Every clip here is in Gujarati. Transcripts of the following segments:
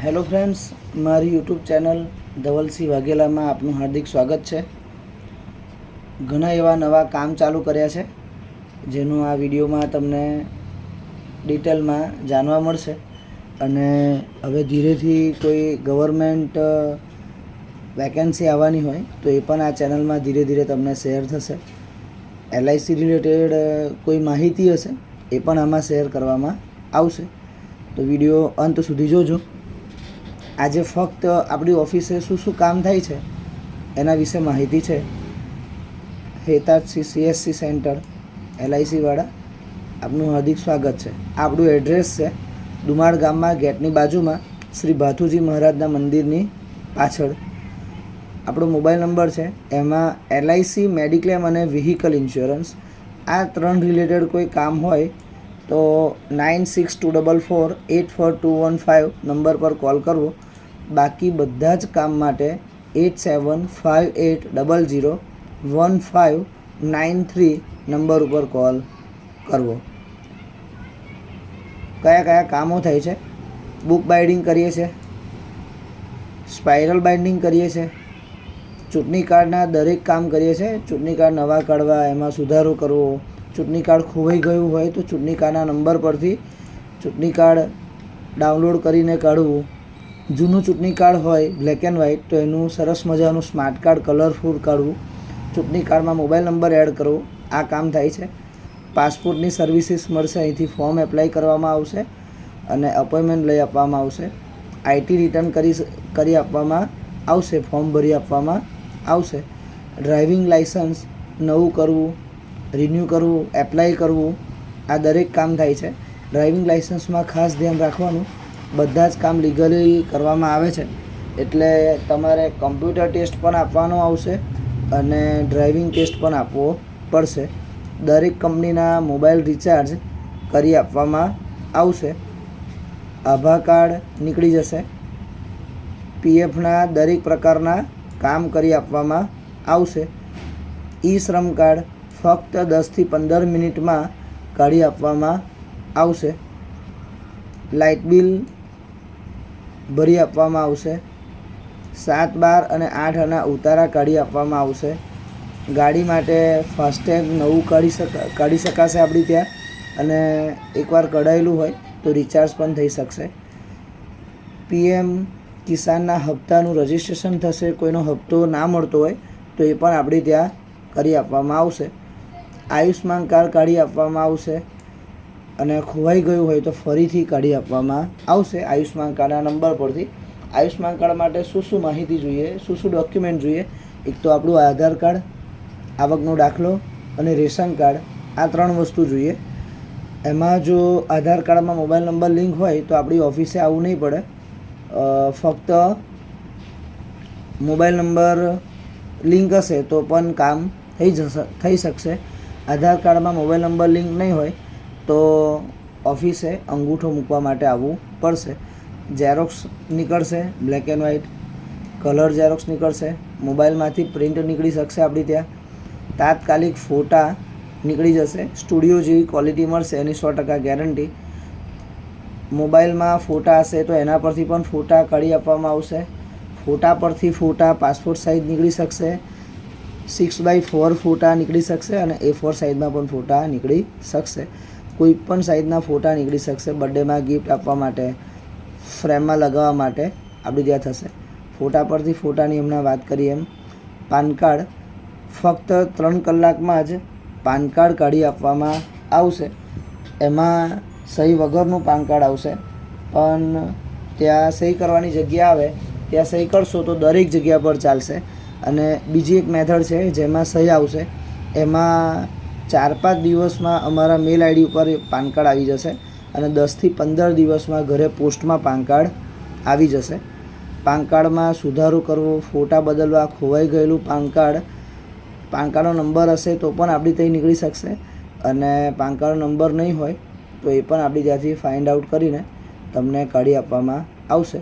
હેલો ફ્રેન્ડ્સ, મારી યુટ્યુબ ચેનલ ધવલસિંહ વાઘેલામાં આપનું હાર્દિક સ્વાગત છે. ઘણા એવા નવા કામ ચાલુ કર્યા છે જેનું આ વિડીયોમાં તમને ડિટેલમાં જાણવા મળશે. અને હવે ધીરેથી કોઈ ગવર્મેન્ટ વેકેન્સી આવવાની હોય તો એ પણ આ ચેનલમાં ધીરે ધીરે તમને શેર થશે. LIC રિલેટેડ કોઈ માહિતી હશે એ પણ આમાં શેર કરવામાં આવશે, તો વિડીયો અંત સુધી જોજો. આજે ફક્ત આપણી ઓફિસે શું શું કામ થાય છે એના વિશે માહિતી છે. હિતાચી CSC સેન્ટર LIC વાળા, આપનું હાર્દિક સ્વાગત છે. આપણું એડ્રેસ છે દુમાળ ગામમાં, ગેટની બાજુમાં, શ્રી ભાથુજી મહારાજના મંદિરની પાછળ. આપણો મોબાઈલ નંબર છે, એમાં LIC, મેડિક્લેમ અને વ્હીકલ ઇન્સ્યોરન્સ આ ત્રણ રિલેટેડ કોઈ કામ હોય તો 9624484215 નંબર પર કોલ કરવો. બાકી બધા જ કામ માટે 8758001593 નંબર ઉપર કોલ કરવો. કયા કયા કામો થાય છે? બુક બાઇન્ડિંગ કરીએ છીએ, સ્પાઇરલ બાઇન્ડિંગ કરીએ છીએ, ચૂંટણી કાર્ડના દરેક કામ કરીએ છીએ. ચૂંટણી કાર્ડ નવા કાઢવા, એમાં સુધારો કરવો, ચૂંટણી કાર્ડ ખોવાઈ ગયું હોય તો ચૂંટણી કાર્ડના નંબર પરથી ચૂંટણી કાર્ડ ડાઉનલોડ કરીને કાઢવું. જૂનું ચૂંટણી કાર્ડ હોય બ્લેક એન્ડ વ્હાઇટ તો એનું સરસ મજાનું સ્માર્ટ કાર્ડ કલરફુલ કાઢવું. ચૂંટણી કાર્ડમાં મોબાઈલ નંબર એડ કરવો, આ કામ થાય છે. પાસપોર્ટની સર્વિસીસ મળશે, અહીંથી ફોર્મ એપ્લાય કરવામાં આવશે અને અપોઇન્ટમેન્ટ લઈ આપવામાં આવશે. IT રિટર્ન કરી આપવામાં આવશે, ફોર્મ ભરી આપવામાં આવશે. ડ્રાઇવિંગ લાઇસન્સ નવું કરવું, રિન્યૂ કરવું, એપ્લાય કરવું, આ દરેક કામ થાય છે. ડ્રાઇવિંગ લાઇસન્સમાં ખાસ ધ્યાન રાખવાનું, બધા જ કામ લીગલી કરવામાં આવે છે. એટલે તમારે કમ્પ્યુટર ટેસ્ટ પણ આપવાનો આવશે અને ડ્રાઇવિંગ ટેસ્ટ પણ આપવો પડશે. દરેક કંપનીના મોબાઈલ રિચાર્જ કરી આપવામાં આવશે. આધાર કાર્ડ નીકળી જશે. PFના દરેક પ્રકારના કામ કરી આપવામાં આવશે. શ્રમ કાર્ડ ફક્ત 10 થી 15 મિનિટમાં કાઢી આપવામાં આવશે. લાઇટ બિલ ભરી આપવામાં આવશે. 7, 12 અને 8 આના ઉતારા કાઢી આપવામાં આવશે. ગાડી માટે ફાસ્ટેગ નવું કાઢી શકાશે આપણી ત્યાં, અને એકવાર કઢાયેલું હોય તો રિચાર્જ પણ થઈ શકશે. PM કિસાનના હપ્તાનું રજિસ્ટ્રેશન થશે. કોઈનો હપ્તો ના મળતો હોય તો એ પણ આપણી ત્યાં કરી આપવામાં આવશે. આયુષ્માન કાર્ડ કાઢી આપવામાં આવશે અને ખોવાઈ ગયું હોય તો ફરીથી કાઢી આપવામાં આવશે આયુષ્માન કાર્ડના નંબર પરથી. આયુષ્માન કાર્ડ માટે શું શું માહિતી જોઈએ, શું શું ડોક્યુમેન્ટ જોઈએ? એક તો આપણું આધાર કાર્ડ, આવકનો દાખલો અને રેશન કાર્ડ, આ 3 વસ્તુ જોઈએ. એમાં જો આધાર કાર્ડમાં મોબાઈલ નંબર લિંક હોય તો આપણી ઓફિસે આવવું નહીં પડે. ફક્ત મોબાઈલ નંબર લિંક હશે તો પણ કામ થઈ શકશે. આધાર કાર્ડમાં મોબાઈલ નંબર લિંક નહીં હોય તો ઓફિસે અંગૂઠો મૂકવા માટે આવવું પડશે. ઝેરોક્સ નીકળશે, black and white colour xerox નીકળશે. મોબાઈલમાંથી પ્રિન્ટ નીકળી શકશે આપણી ત્યાં. તાત્કાલિક ફોટા નીકળી જશે. સ્ટુડિયો જેવી ક્વોલિટી મળશે, એની 100% ગેરંટી. મોબાઈલમાં ફોટા હશે તો એના પરથી પણ ફોટા કાઢી આપવામાં આવશે. ફોટા પરથી ફોટા પાસપોર્ટ સાઇઝ નીકળી શકશે, 6x4 ફોટા નીકળી શકશે અને A4 સાઇઝમાં પણ ફોટા નીકળી શકશે. કોઈ પણ સાઇઝના ફોટા નીકળી શકશે. બર્થડેમાં ગિફ્ટ આપવા માટે, ફ્રેમમાં લગાવવા માટે આપણી ત્યાં થશે. ફોટા પરથી ફોટાની હમણાં વાત કરીએ એમ. પાન કાર્ડ ફક્ત 3 કલાકમાં જ પાન કાર્ડ કાઢી આપવામાં આવશે. એમાં સહી વગરનું પાન કાર્ડ આવશે, પણ ત્યાં સહી કરવાની જગ્યા આવે ત્યાં સહી કરશો તો દરેક જગ્યા પર ચાલશે. અને બીજી એક મેથડ છે જેમાં સહી આવશે. એમાં 4-5 દિવસમાં અમારા મેલ ID ઉપર પાન કાર્ડ આવી જશે અને 10 થી 15 દિવસમાં ઘરે પોસ્ટમાં પાન કાર્ડ આવી જશે. પાન કાર્ડમાં સુધારો કરવો, ફોટા બદલવા, ખોવાઈ ગયેલું પાન કાર્ડનો નંબર હશે તો પણ આપણી ત્યાં નીકળી શકશે, અને પાન કાર્ડનો નંબર નહીં હોય તો એ પણ આપણી ત્યાંથી ફાઇન્ડ આઉટ કરીને તમને કાઢી આપવામાં આવશે.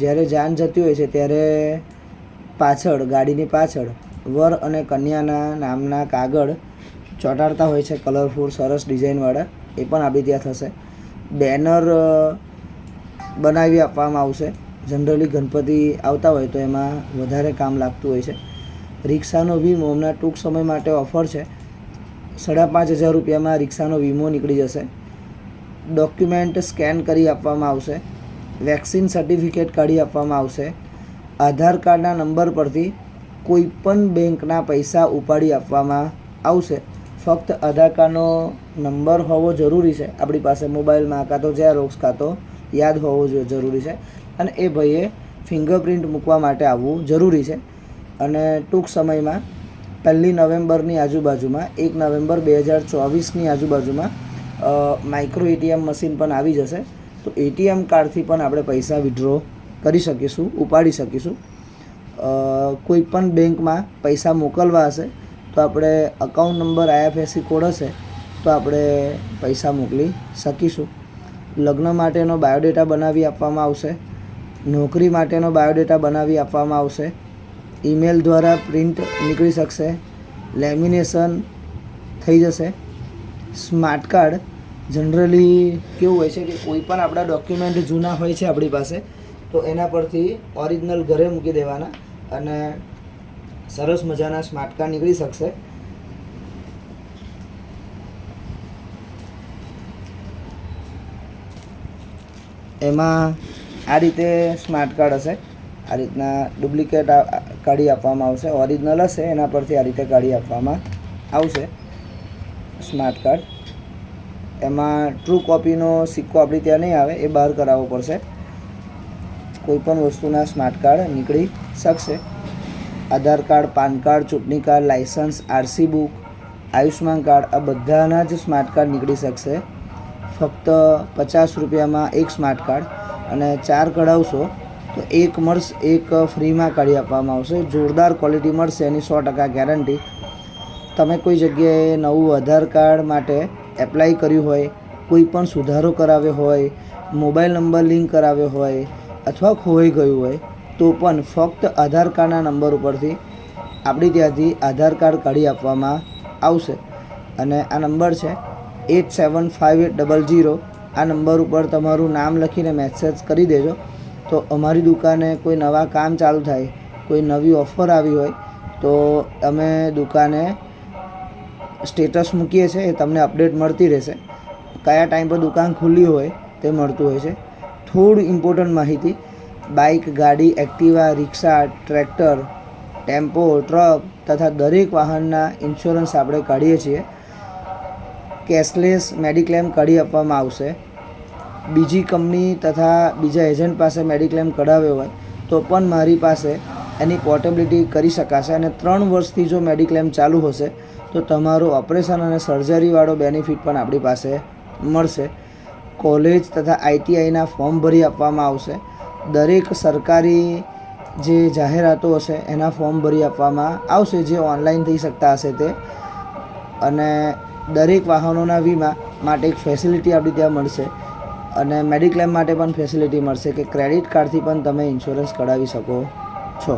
જ્યારે જાન જતી હોય છે ત્યારે પાછળ, ગાડીની પાછળ વર અને કન્યાના નામના કાગળ ચોંટાડતા હોય છે, કલરફુલ સરસ ડિઝાઇનવાળા, એ પણ આપણી ત્યાં થશે. બેનર બનાવી આપવામાં આવશે. જનરલી ગણપતિ આવતા હોય તો એમાં વધારે કામ લાગતું હોય છે. રિક્ષાનો વીમો હમણાં ટૂંક સમય માટે ઓફર છે. 5,500 રૂપિયામાં રિક્ષાનો વીમો નીકળી જશે. ડોક્યુમેન્ટ સ્કેન કરી આપવામાં આવશે. વેક્સિન સર્ટિફિકેટ કાઢી આપવામાં આવશે. આધાર કાર્ડના નંબર પરથી કોઈ પણ બેંકના પૈસા ઉપાડી આપવામાં આવશે. ફક્ત આધાર કાર્ડનો નંબર હોવો જરૂરી છે આપણી પાસે મોબાઈલમાં, કાં તો ઝેરોક્સ કાં તો યાદ હોવો જરૂરી છે. અને એ ભાઈએ ફિંગરપ્રિન્ટ મૂકવા માટે આવવું જરૂરી છે. અને ટૂંક સમયમાં 1 નવેમ્બરની આજુબાજુમાં 1 નવેમ્બર 2024ની આજુબાજુમાં માઇક્રો એટીએમ મશીન પણ આવી જશે. તો એટીએમ કાર્ડથી પણ આપણે પૈસા વિડ્રો કરી શકીશું, ઉપાડી શકીશું. કોઈ પણ બેંકમાં પૈસા મોકલવા હશે તો આપણે અકાઉન્ટ નંબર IFSC કોડ હશે તો આપણે પૈસા મોકલી શકીશું. લગ્ન માટેનો બાયોડેટા બનાવી આપવામાં આવશે. નોકરી માટેનો બાયોડેટા બનાવી આપવામાં આવશે. ઈમેલ દ્વારા પ્રિન્ટ નીકળી શકશે. લેમિનેશન થઈ જશે. સ્માર્ટ કાર્ડ જનરલી કેવું હોય છે કે કોઈ પણ આપણા ડોક્યુમેન્ટ જૂના હોય છે આપણી પાસે તો એના પરથી ઓરિજિનલ ઘરે મૂકી દેવાના અને સરસ મજાના સ્માર્ટ કાર્ડ નીકળી શકશે. એમાં આ રીતે સ્માર્ટ કાર્ડ હશે. આ રીતના ડુપ્લિકેટ કાઢી આપવામાં આવશે. ઓરિજિનલ હશે એના પરથી આ રીતે કાઢી આપવામાં આવશે સ્માર્ટ કાર્ડ. એમાં ટ્રુ કોપીનો સિક્કો આપણી ત્યાં નહીં આવે, એ બહાર કરાવવો પડશે. કોઈપણ વસ્તુના સ્માર્ટ કાર્ડ નીકળી શકશે. આધાર કાર્ડ, પાન કાર્ડ, ચૂંટણી card, licence, RC book, Ayushman card, આ બધાના જ સ્માર્ટ કાર્ડ નીકળી શકશે. ફક્ત 50 રૂપિયામાં એક સ્માર્ટ કાર્ડ. અને 4 કઢાવશો તો એક ફ્રીમાં કાઢી આપવામાં આવશે. જોરદાર ક્વોલિટી મળશે, એની 100% ગેરંટી. તમે કોઈ જગ્યાએ નવું આધાર કાર્ડ માટે એપ્લાય કર્યું હોય, કોઈ પણ સુધારો કરાવ્યો હોય, મોબાઈલ નંબર લિંક કરાવ્યો હોય અથવા ખોવાઈ ગયું હોય તો પણ ફક્ત આધાર કાર્ડના નંબર ઉપરથી આપણી ત્યાંથી આધાર કાર્ડ કાઢી આપવામાં આવશે. અને આ નંબર છે 875800. આ નંબર ઉપર તમારું નામ લખીને મેસેજ કરી દેજો તો અમારી દુકાને કોઈ નવા કામ ચાલુ થાય, કોઈ નવી ઓફર આવી હોય તો અમે દુકાને સ્ટેટસ મૂકીએ છીએ, એ તમને અપડેટ મળતી રહેશે. કયા ટાઈમ પર દુકાન ખુલ્લી હોય તે મળતું હોય છે. થોડી ઇમ્પોર્ટન્ટ માહિતી: બાઇક, ગાડી, એક્ટિવા, રિક્ષા, ટ્રેક્ટર, ટેમ્પો, ટ્રક તથા દરેક વાહનના ઇન્સ્યોરન્સ આપણે કાઢીએ છીએ. કેશલેસ મેડિક્લેમ કાઢી આપવામાં આવશે. બીજી કંપની તથા બીજા એજન્ટ પાસે મેડિક્લેમ કઢાવ્યો હોય તો પણ મારી પાસે એની પોર્ટેબિલિટી કરી શકાશે. અને 3 વર્ષથી જો મેડિક્લેમ ચાલુ હશે તો તમારું ઓપરેશન અને સર્જરીવાળો બેનિફિટ પણ આપણી પાસે મળશે. કોલેજ તથા ITIના ફોર્મ ભરી આપવામાં આવશે. દરેક સરકારી જે જાહેરાતો હશે એના ફોર્મ ભરી આપવામાં આવશે, જે ઓનલાઈન થઈ શકતા હશે તે. અને દરેક વાહનોના વીમા માટે એક ફેસિલિટી આપણી ત્યાં મળશે. અને મેડિક્લેમ માટે પણ ફેસિલિટી મળશે કે ક્રેડિટ કાર્ડથી પણ તમે ઇન્સ્યોરન્સ કઢાવી શકો છો.